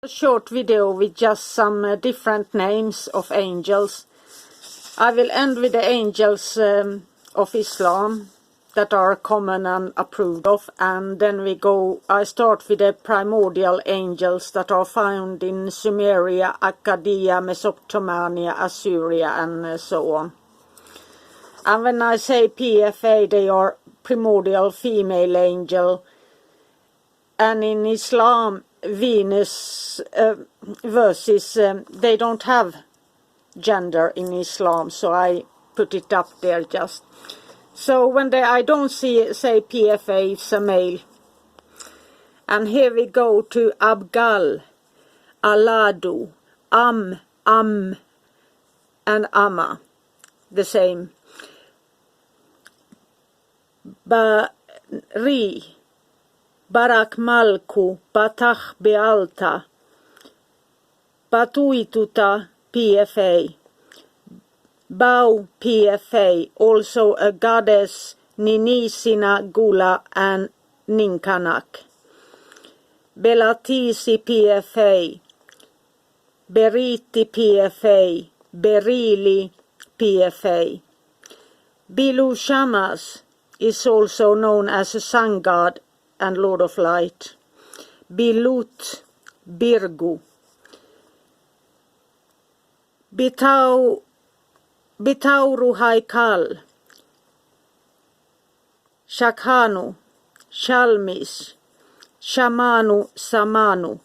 A short video with just some different names of angels. I will end with the angels of Islam that are common and approved of, and then I start with the primordial angels that are found in Sumeria, Akkadiya, Mesopotamia, Assyria, and so on. And when I say PFA, they are primordial female angel, and in Islam Venus verses, they don't have gender in Islam, so I put it up there just. So when I don't say PFA, it's a male. And here we go to Abgal, Aladu, Am, and Amma, the same. Bari, Barak Malku, Batach Bealta, Batuituta PFA, Bau PFA, also a goddess Ninisina Gula and Ninkanak, Belatisi PFA, Beriti PFA, Berili PFA. Bilu Shamas is also known as a sun god and Lord of Light. Bilut, Birgu. Bitauru Haikal, Shakhanu, Shalmis, Shamanu, Samanu.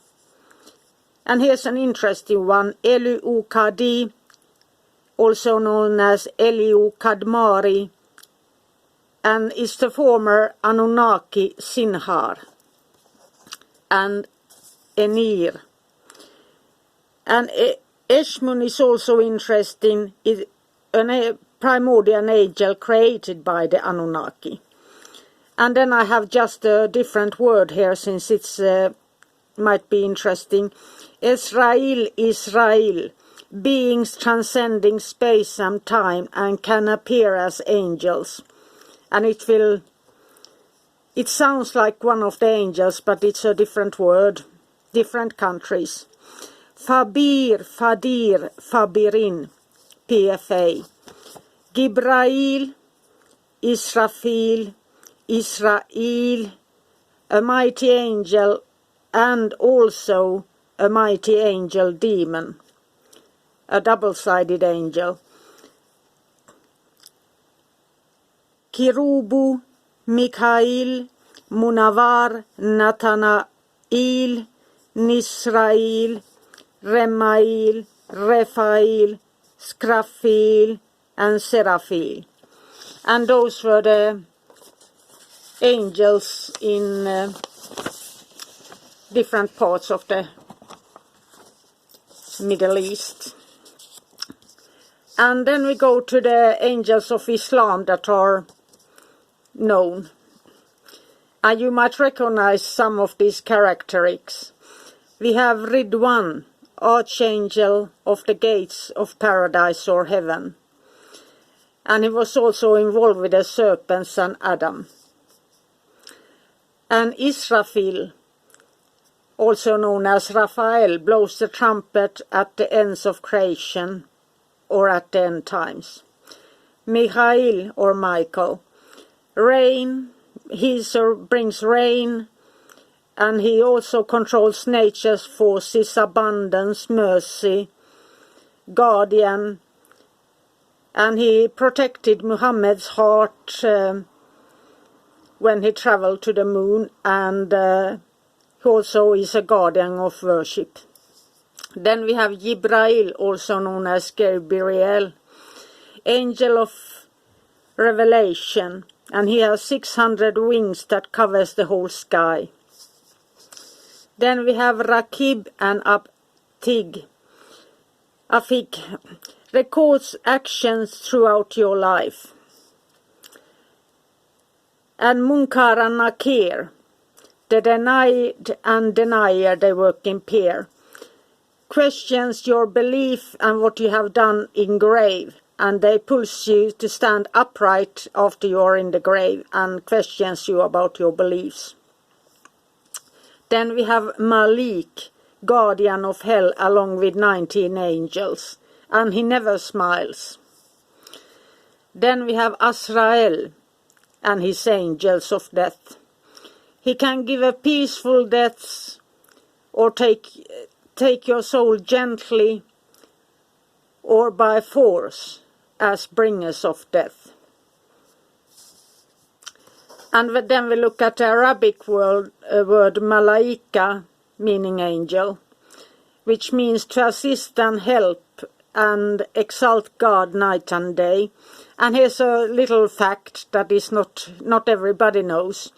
And here's an interesting one, Eliukadi, also known as Eliukadmari, and is the former Annunaki Sinhar and Enir. And Eshmun is also interesting, is a primordial angel created by the Anunnaki. And then I have just a different word here, since it's might be interesting. Israel, beings transcending space and time and can appear as angels. And it sounds like one of the angels, but it's a different word, different countries. Fabir, Fadir, Fabirin, PFA. Gibrail, Israfil, Israel, a mighty angel and also a mighty angel demon, a double-sided angel. Kirubu, Mikhail, Munavar, Nathanael, Nisrael, Remail, Rephail, Skrafil, and Seraphil. And those were the angels in different parts of the Middle East. And then we go to the angels of Islam that are known. And you might recognize some of these characteristics. We have Ridwan, archangel of the gates of paradise or heaven. And he was also involved with the serpents and Adam. And Israfil, also known as Raphael, blows the trumpet at the ends of creation or at the end times. Michael or Michael, rain, he brings rain, and he also controls nature's forces, abundance, mercy, guardian, and he protected Muhammad's heart when he traveled to the moon, and he also is a guardian of worship. Then we have Jibrail, also known as Gabriel, angel of revelation, and he has 600 wings that covers the whole sky. Then we have Rakib and Afig, records actions throughout your life. And Munkar and Nakir, the denied and denier, they work in pair. Questions your belief and what you have done in grave, and they pulse you to stand upright after you are in the grave and questions you about your beliefs. Then we have Malik, guardian of hell along with 19 angels, and he never smiles. Then we have Azrael and his angels of death. He can give a peaceful death or take your soul gently or by force as bringers of death. And then we look at the Arabic word malaika, meaning angel, which means to assist and help and exalt God night and day. And here's a little fact that is not everybody knows.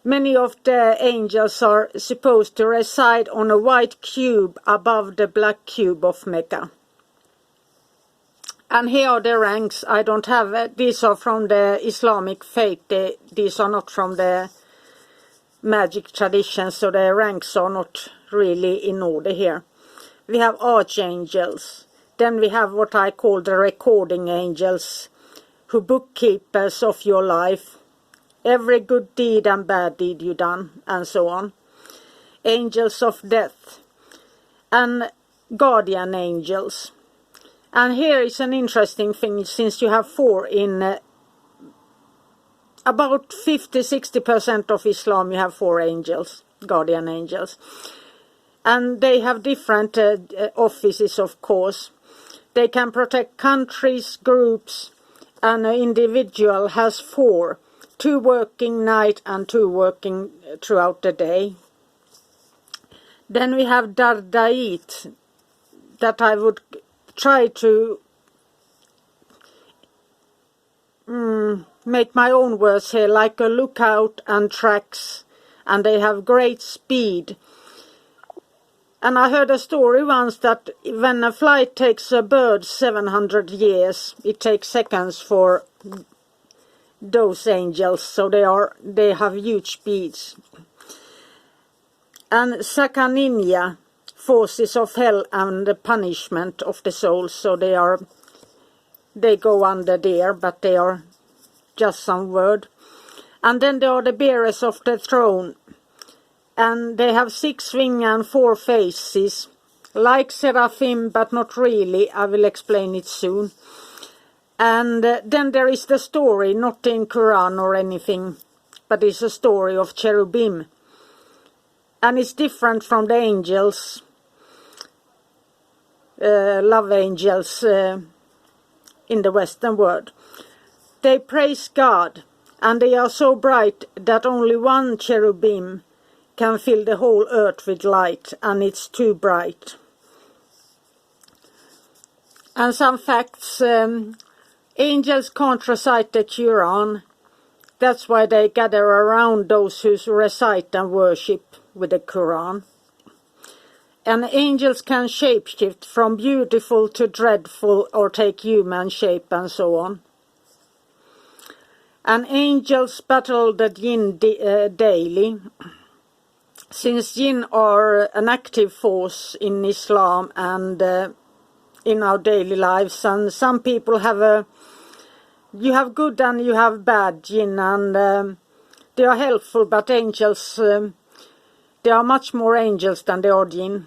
Many of the angels are supposed to reside on a white cube above the black cube of Mecca. And here are the ranks. I don't have, these are from the Islamic faith. These are not from the magic tradition, so the ranks are not really in order here. We have archangels. Then we have what I call the recording angels, who bookkeepers of your life. Every good deed and bad deed you done, and so on. Angels of death. And guardian angels. And here is an interesting thing, since you have 4 in about 50-60% of Islam, you have 4 angels, guardian angels. And they have different offices, of course. They can protect countries, groups, and an individual has 4. 2 working night and 2 working throughout the day. Then we have Dardait, that I would try to make my own words here, like a lookout and tracks, and they have great speed. And I heard a story once that when a flight takes a bird 700 years, it takes seconds for those angels, so they have huge speeds. And Sakaninya, forces of hell and the punishment of the soul, so they go under there, but they are just some word. And then there are the bearers of the throne, and they have 6 wings and 4 faces, like seraphim, but not really. I will explain it soon. And then there is the story, not in Quran or anything, but it's a story of cherubim. And it's different from the angels, love angels in the Western world. They praise God, and they are so bright that only one cherubim can fill the whole earth with light, and it's too bright. And some facts, angels can't recite the Quran. That's why they gather around those who recite and worship with the Quran. And angels can shapeshift from beautiful to dreadful or take human shape and so on. And angels battle the jinn daily. Since jinn are an active force in Islam and in our daily lives, and some people have you have good and you have bad jinn, and they are helpful, but angels, there are much more angels than there are jinn.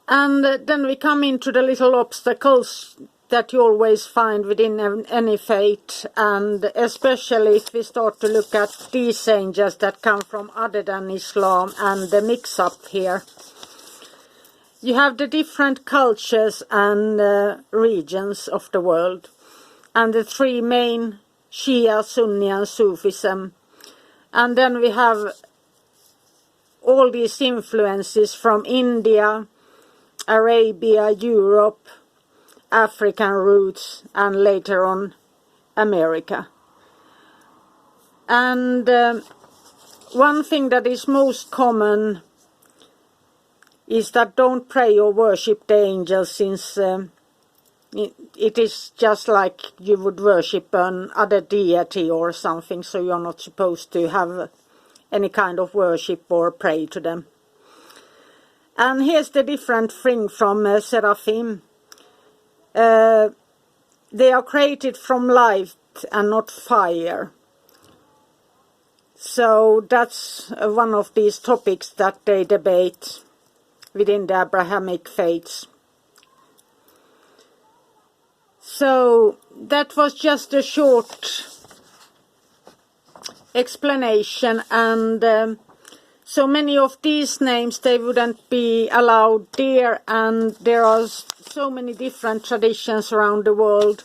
And then we come into the little obstacles that you always find within any faith, and especially if we start to look at these angels that come from other than Islam and the mix-up here. You have the different cultures and regions of the world, and the 3 main, Shia, Sunni and Sufism. And then we have all these influences from India, Arabia, Europe, African roots, and later on America. And one thing that is most common is that don't pray or worship the angels, since it is just like you would worship another deity or something, so you're not supposed to have any kind of worship or pray to them. And here's the different thing from seraphim. They are created from light and not fire. So that's one of these topics that they debate within the Abrahamic faiths. So that was just a short explanation, and so many of these names, they wouldn't be allowed there, and there are so many different traditions around the world.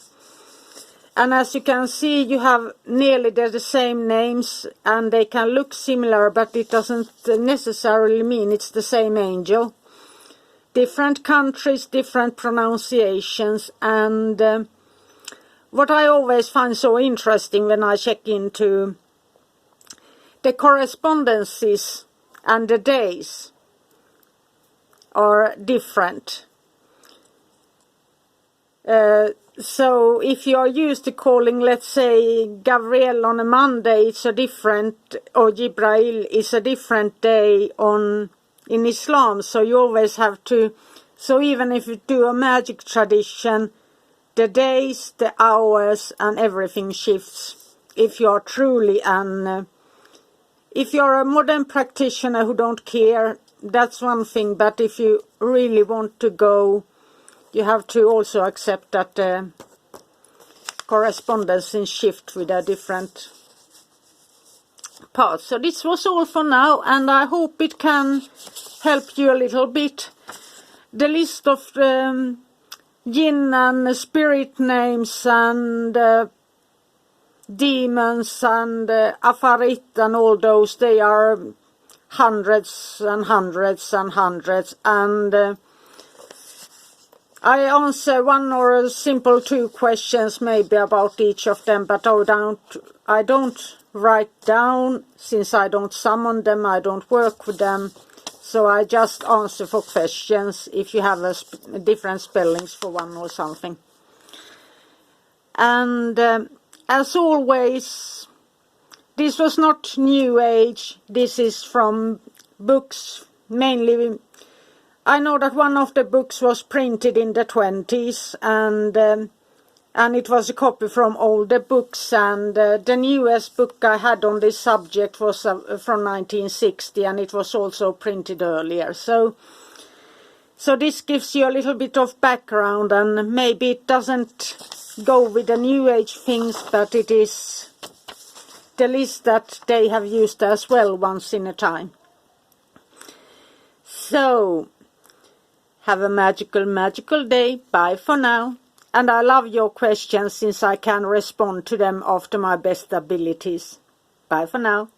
And as you can see, you have nearly the same names, and they can look similar, but it doesn't necessarily mean it's the same angel. Different countries, different pronunciations, and what I always find so interesting when I check into the correspondences and the days are different. So if you are used to calling, let's say, Gabriel on a Monday, it's a different, or Jibrail is a different day in Islam. So you always have to, so even if you do a magic tradition, the days, the hours, and everything shifts. If you are truly if you're a modern practitioner who don't care, that's one thing. But if you really want to go, you have to also accept that the correspondences shift with a different parts. So this was all for now, and I hope it can help you a little bit. The list of jinn and spirit names and demons and afarit and all those, they are hundreds and hundreds and hundreds, and I answer one or simple two questions maybe about each of them, but I don't write down, since I don't summon them, I don't work with them, so I just answer for questions if you have different spellings for one or something. And as always, this was not New Age. This is from books, mainly. I know that one of the books was printed in the 20s, and it was a copy from older books. And the newest book I had on this subject was from 1960, and it was also printed earlier. So this gives you a little bit of background, and maybe it doesn't go with the New Age things, but it is the list that they have used as well once in a time. So, have a magical day. Bye for now. And I love your questions, since I can respond to them after my best abilities. Bye for now.